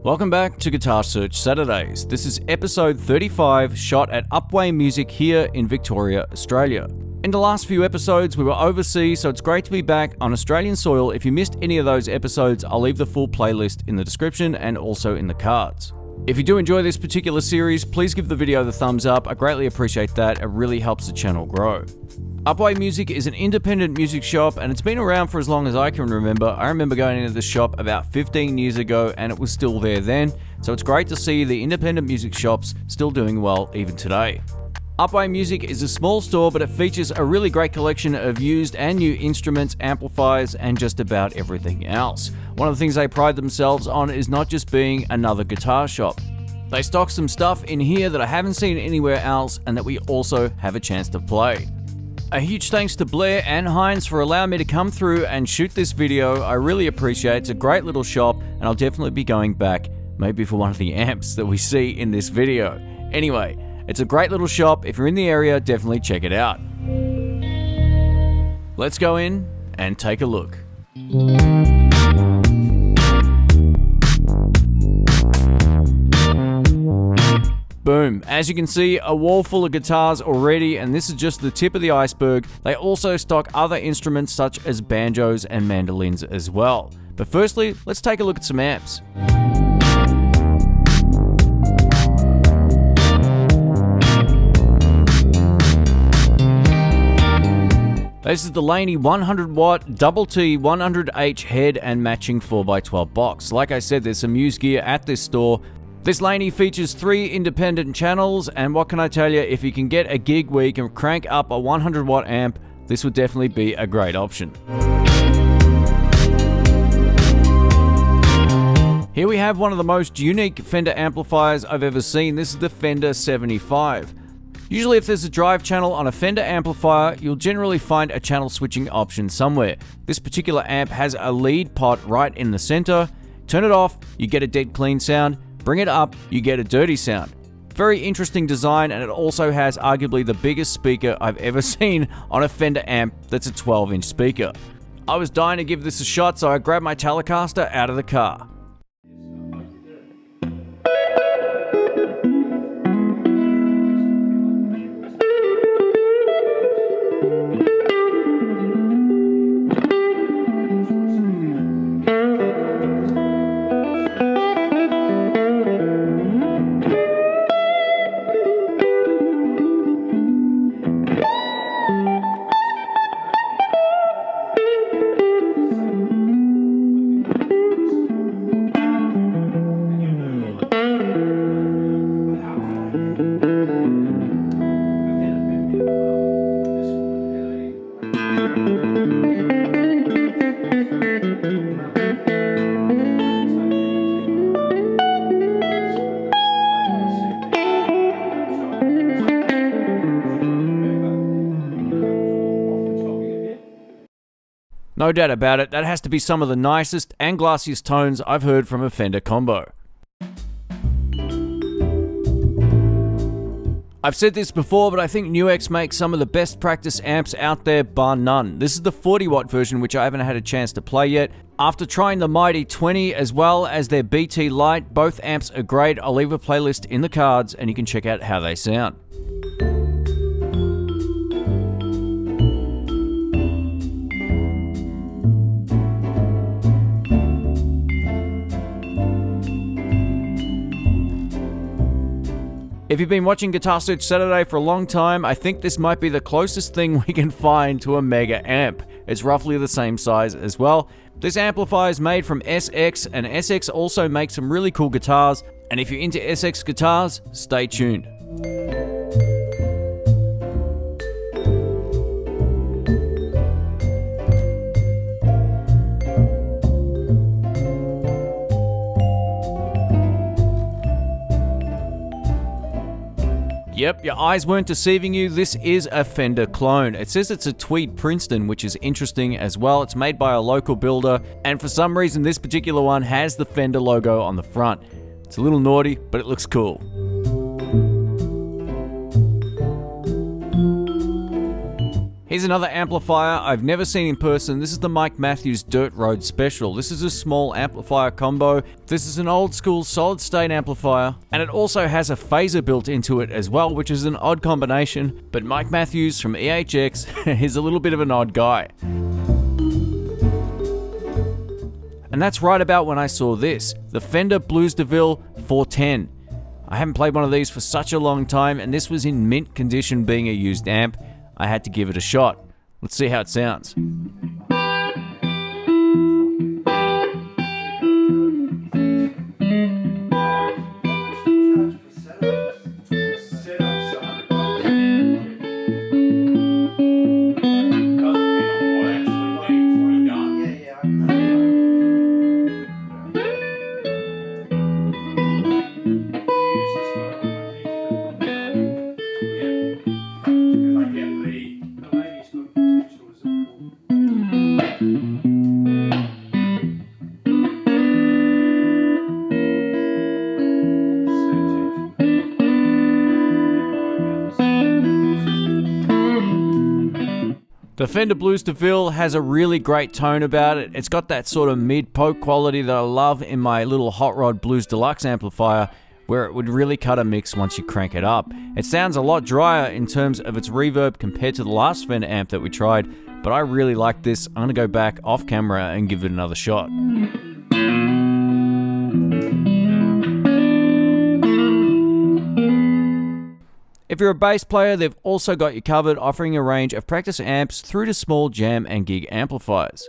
Welcome back to Guitar Search Saturdays. This is episode 35, shot at Upwey Music here in Victoria, Australia. In the last few episodes, we were overseas, so it's great to be back on Australian soil. If you missed any of those episodes, I'll leave the full playlist in the description and also in the cards. If you do enjoy this particular series, please give the video the thumbs up. I greatly appreciate that. It really helps the channel grow. Upwey Music is an independent music shop and it's been around for as long as I can remember. I remember going into this shop about 15 years ago and it was still there then, so it's great to see the independent music shops still doing well even today. Upwey Music is a small store, but it features a really great collection of used and new instruments, amplifiers, and just about everything else. One of the things they pride themselves on is not just being another guitar shop. They stock some stuff in here that I haven't seen anywhere else and that we also have a chance to play. A huge thanks to Blair and Heinz for allowing me to come through and shoot this video. I really appreciate it. It's a great little shop and I'll definitely be going back, maybe for one of the amps that we see in this video. Anyway, it's a great little shop. If you're in the area, definitely check it out. Let's go in and take a look. Boom. As you can see, a wall full of guitars already, and this is just the tip of the iceberg. They also stock other instruments such as banjos and mandolins as well. But firstly, let's take a look at some amps. This is the Laney 100 watt Double T 100H head and matching 4x12 box. Like I said, there's some used gear at this store. This Laney features 3 independent channels, and what can I tell you, if you can get a gig where you can crank up a 100 watt amp, this would definitely be a great option. Here we have one of the most unique Fender amplifiers I've ever seen. This is the Fender 75. Usually if there's a drive channel on a Fender amplifier, you'll generally find a channel switching option somewhere. This particular amp has a lead pot right in the center. Turn it off, you get a dead clean sound. Bring it up, you get a dirty sound. Very interesting design, and it also has arguably the biggest speaker I've ever seen on a Fender amp that's a 12-inch speaker. I was dying to give this a shot, so I grabbed my Telecaster out of the car. No doubt about it, that has to be some of the nicest and glassiest tones I've heard from a Fender combo. I've said this before, but I think NUX makes some of the best practice amps out there, bar none. This is the 40 watt version, which I haven't had a chance to play yet. After trying the Mighty 20 as well as their BT Lite, both amps are great. I'll leave a playlist in the cards and you can check out how they sound. If you've been watching Guitar Search Saturday for a long time, I think this might be the closest thing we can find to a mega amp. It's roughly the same size as well. This amplifier is made from SX, and SX also makes some really cool guitars, and if you're into SX guitars, stay tuned. Yep, your eyes weren't deceiving you. This is a Fender clone. It says it's a Tweed Princeton, which is interesting as well. It's made by a local builder, and for some reason this particular one has the Fender logo on the front. It's a little naughty, but it looks cool. Here's another amplifier I've never seen in person. This is the Mike Matthews Dirt Road Special. This is a small amplifier combo. This is an old school solid state amplifier, and it also has a phaser built into it as well, which is an odd combination, but Mike Matthews from EHX is a little bit of an odd guy. And that's right about when I saw this, the Fender Blues DeVille 410. I haven't played one of these for such a long time, and this was in mint condition being a used amp. I had to give it a shot. Let's see how it sounds. The Fender Blues DeVille has a really great tone about it. It's got that sort of mid-poke quality that I love in my little Hot Rod Blues Deluxe amplifier, where it would really cut a mix once you crank it up. It sounds a lot drier in terms of its reverb compared to the last Fender amp that we tried, but I really like this. I'm going to go back off camera and give it another shot. If you're a bass player, they've also got you covered, offering a range of practice amps through to small jam and gig amplifiers.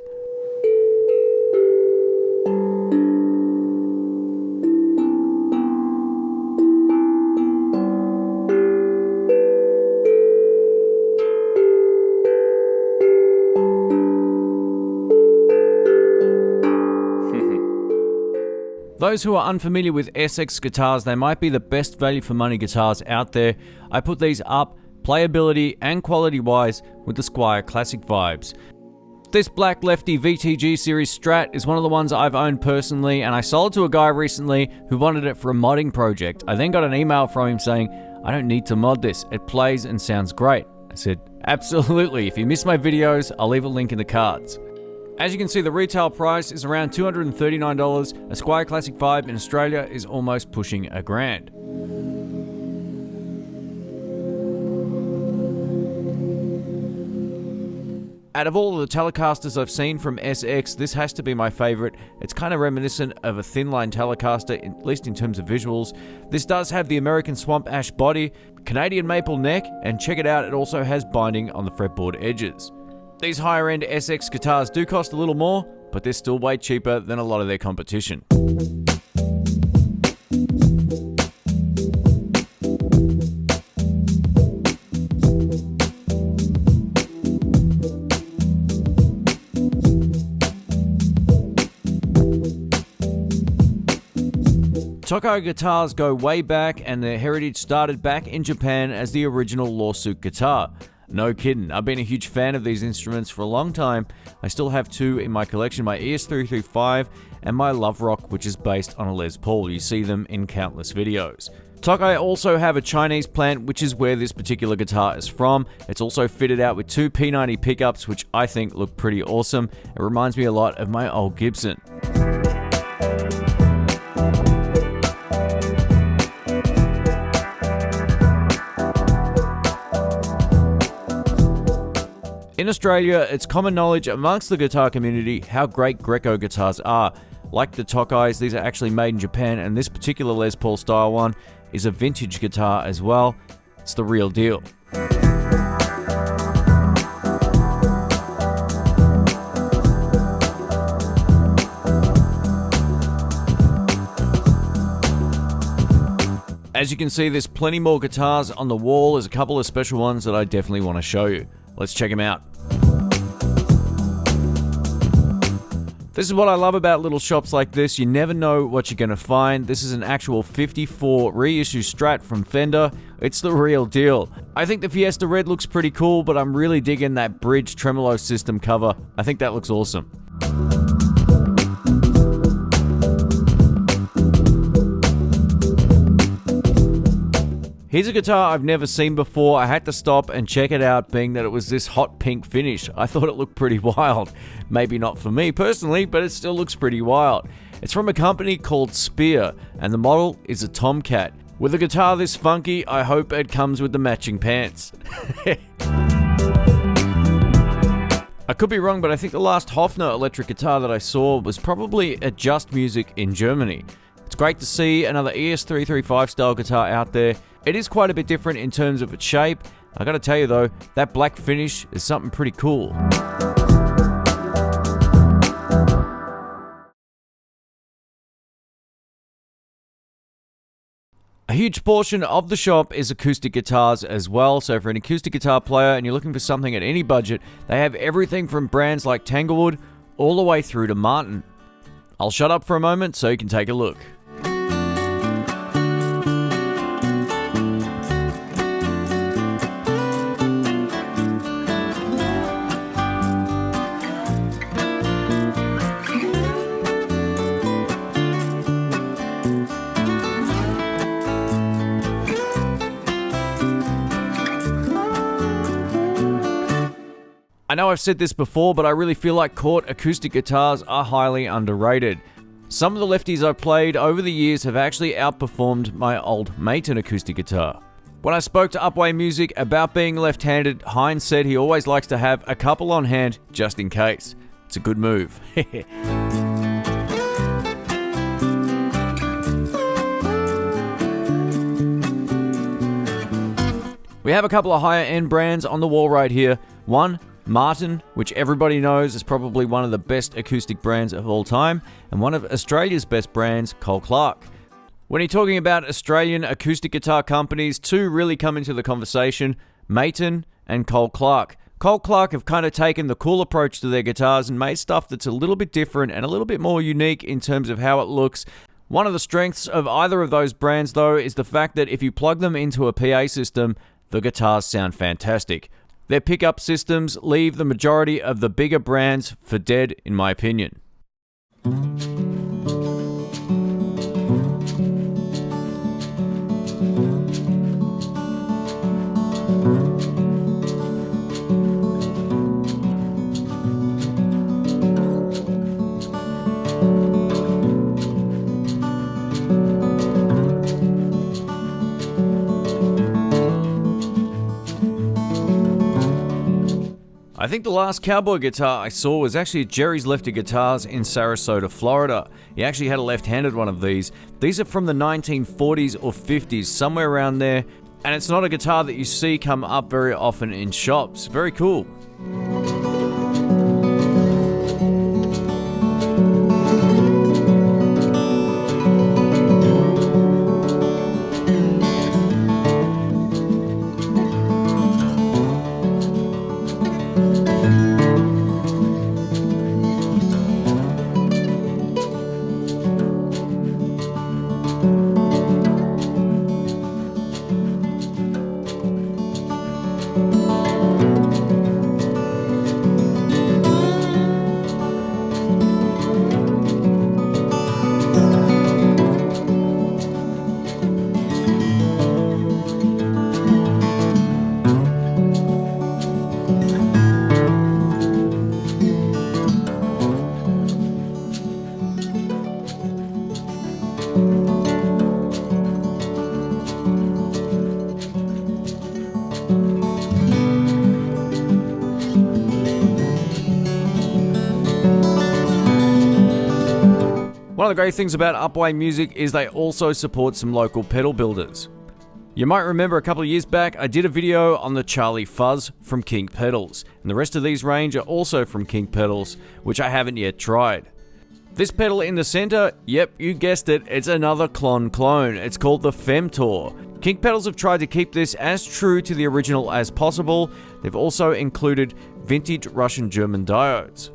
Those who are unfamiliar with SX guitars, they might be the best value for money guitars out there. I put these up, playability and quality wise, with the Squier Classic vibes. This Black Lefty VTG series Strat is one of the ones I've owned personally, and I sold to a guy recently who wanted it for a modding project. I then got an email from him saying, I don't need to mod this, it plays and sounds great. I said, absolutely, if you miss my videos, I'll leave a link in the cards. As you can see, the retail price is around $239. A Squier Classic Vibe in Australia is almost pushing $1,000. Out of all of the Telecasters I've seen from SX, this has to be my favorite. It's kind of reminiscent of a thin line Telecaster, at least in terms of visuals. This does have the American Swamp Ash body, Canadian maple neck, and check it out, it also has binding on the fretboard edges. These higher end SX guitars do cost a little more, but they're still way cheaper than a lot of their competition. Tokai guitars go way back, and their heritage started back in Japan as the original lawsuit guitar. No kidding, I've been a huge fan of these instruments for a long time. I still have two in my collection, my ES335 and my Love Rock, which is based on a Les Paul. You see them in countless videos. Tokai also have a Chinese plant, which is where this particular guitar is from. It's also fitted out with two P90 pickups, which I think look pretty awesome. It reminds me a lot of my old Gibson. In Australia, it's common knowledge amongst the guitar community how great Greco guitars are. Like the Tokais, these are actually made in Japan, and this particular Les Paul style one is a vintage guitar as well. It's the real deal. As you can see, there's plenty more guitars on the wall. There's a couple of special ones that I definitely want to show you. Let's check them out. This is what I love about little shops like this. You never know what you're going to find. This is an actual 54 reissue Strat from Fender. It's the real deal. I think the Fiesta Red looks pretty cool, but I'm really digging that bridge tremolo system cover. I think that looks awesome. Here's a guitar I've never seen before. I had to stop and check it out, being that it was this hot pink finish. I thought it looked pretty wild. Maybe not for me personally, but it still looks pretty wild. It's from a company called Spear, and the model is a Tomcat. With a guitar this funky, I hope it comes with the matching pants. I could be wrong, but I think the last Hofner electric guitar that I saw was probably at Just Music in Germany. It's great to see another ES335 style guitar out there. It is quite a bit different in terms of its shape. I gotta tell you though, that black finish is something pretty cool. A huge portion of the shop is acoustic guitars as well, so for an acoustic guitar player and you're looking for something at any budget, they have everything from brands like Tanglewood all the way through to Martin. I'll shut up for a moment so you can take a look. I know I've said this before, but I really feel like Cort acoustic guitars are highly underrated. Some of the lefties I've played over the years have actually outperformed my old Maton acoustic guitar. When I spoke to Upwey Music about being left-handed, Heinz said he always likes to have a couple on hand just in case. It's a good move. We have a couple of higher end brands on the wall right here. One, Martin, which everybody knows is probably one of the best acoustic brands of all time, and one of Australia's best brands, Cole Clark. When you're talking about Australian acoustic guitar companies, two really come into the conversation, Maton and Cole Clark. Cole Clark have kind of taken the cool approach to their guitars and made stuff that's a little bit different and a little bit more unique in terms of how it looks. One of the strengths of either of those brands, though, is the fact that if you plug them into a PA system, the guitars sound fantastic. Their pickup systems leave the majority of the bigger brands for dead, in my opinion. I think the last cowboy guitar I saw was actually Jerry's Lefty Guitars in Sarasota, Florida. He actually had a left-handed one of these. These are from the 1940s or 50s, somewhere around there, and it's not a guitar that you see come up very often in shops. Very cool. One of the great things about Upwey Music is they also support some local pedal builders. You might remember a couple of years back, I did a video on the Charlie Fuzz from King Pedals, and the rest of these range are also from King Pedals, which I haven't yet tried. This pedal in the center, yep, you guessed it, it's another clone. It's called the Femtor. King Pedals have tried to keep this as true to the original as possible. They've also included vintage Russian German diodes.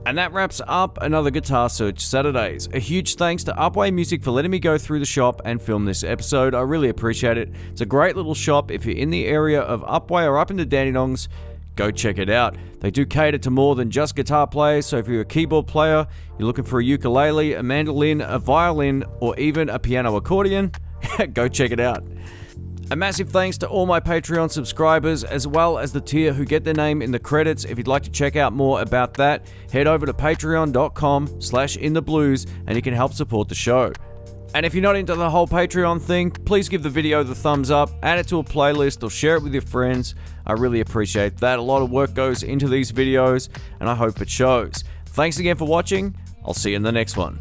And that wraps up another Guitar Search Saturdays. A huge thanks to Upwey Music for letting me go through the shop and film this episode. I really appreciate it. It's a great little shop. If you're in the area of Upwey or up in the Dandenongs, go check it out. They do cater to more than just guitar players, so if you're a keyboard player, you're looking for a ukulele, a mandolin, a violin, or even a piano accordion, go check it out. A massive thanks to all my Patreon subscribers, as well as the tier who get their name in the credits. If you'd like to check out more about that, head over to patreon.com/intheblues and you can help support the show. And if you're not into the whole Patreon thing, please give the video the thumbs up, add it to a playlist, or share it with your friends. I really appreciate that. A lot of work goes into these videos, and I hope it shows. Thanks again for watching. I'll see you in the next one.